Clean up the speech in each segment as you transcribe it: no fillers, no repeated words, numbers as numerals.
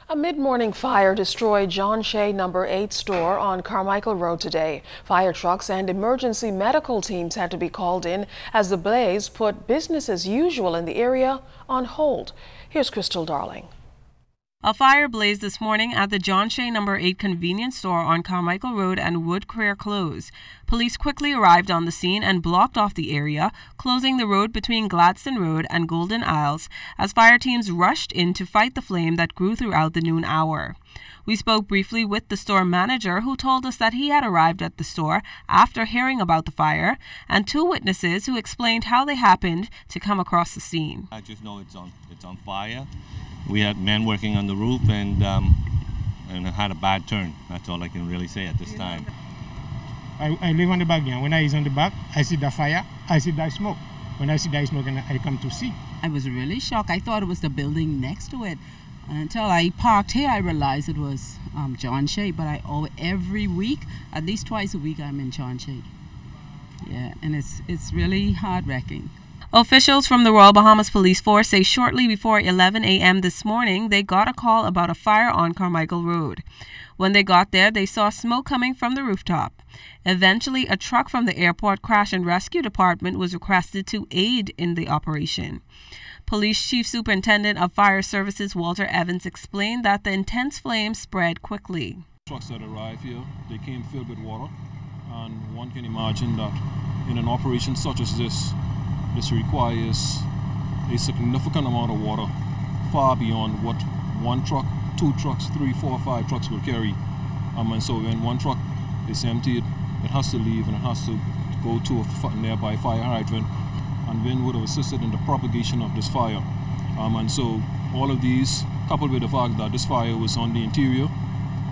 A mid-morning fire destroyed Chea No. 8 store on Carmichael Road today. Fire trucks and emergency medical teams had to be called in as the blaze put business as usual in the area on hold. Here's Crystal Darling. A fire blazed this morning at the Chea No. 8 convenience store on Carmichael Road and Wood Career Close. Police quickly arrived on the scene and blocked off the area, closing the road between Gladstone Road and Golden Isles as fire teams rushed in to fight the flame that grew throughout the noon hour. We spoke briefly with the store manager, who told us that he had arrived at the store after hearing about the fire, and two witnesses who explained how they happened to come across the scene. I just know it's on fire. We had men working on the roof and it had a bad turn. That's all I can really say at this time. I live on the back, yeah. When I is on the back, I see the fire, I see the smoke. When I see the smoke, and I come to see. I was really shocked. I thought it was the building next to it. Until I parked here, I realized it was Chea. But every week, at least twice a week, I'm in Chea. Yeah, and it's really heart-wrecking. Officials from the Royal Bahamas Police Force say shortly before 11 a.m. this morning, they got a call about a fire on Carmichael Road. When they got there, they saw smoke coming from the rooftop. Eventually, a truck from the airport crash and rescue department was requested to aid in the operation. Police Chief Superintendent of Fire Services Walter Evans explained that the intense flames spread quickly. Trucks that arrived here, they came filled with water, and one can imagine that in an operation such as this requires a significant amount of water, far beyond what one truck, two trucks, 3, 4, 5 trucks will carry. And so when one truck is emptied, it has to leave and it has to go to a nearby fire hydrant, and wind would have assisted in the propagation of this fire. And so all of these, coupled with the fact that this fire was on the interior,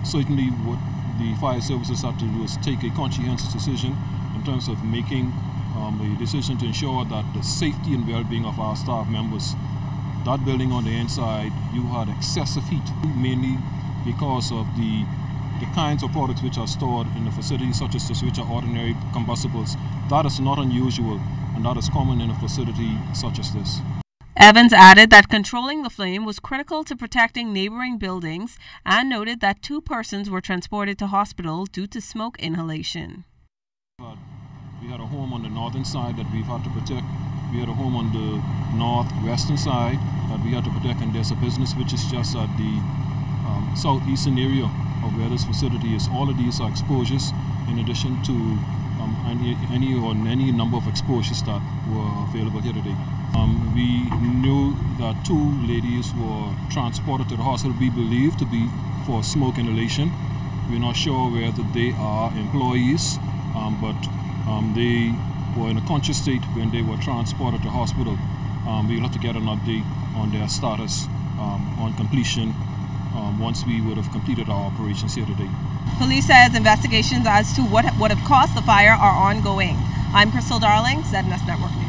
certainly what the fire services had to do is take a conscientious decision in terms of making a decision to ensure that the safety and well-being of our staff members. That building on the inside, you had excessive heat, mainly because of the kinds of products which are stored in the facility, such as this, which are ordinary combustibles. That is not unusual, and that is common in a facility such as this. Evans added that controlling the flame was critical to protecting neighboring buildings and noted that 2 persons were transported to hospital due to smoke inhalation. We had a home on the northern side that we've had to protect. We had a home on the northwestern side that we had to protect, and there's a business which is just at the southeastern area of where this facility is. All of these are exposures in addition to any number of exposures that were available here today. We knew that 2 ladies were transported to the hospital, we believe to be for smoke inhalation. We're not sure whether they are employees, but they were in a conscious state when they were transported to hospital. We'll have to get an update on their status on completion once we would have completed our operations here today. Police says investigations as to what would have caused the fire are ongoing. I'm Crystal Darling, ZNS Network News.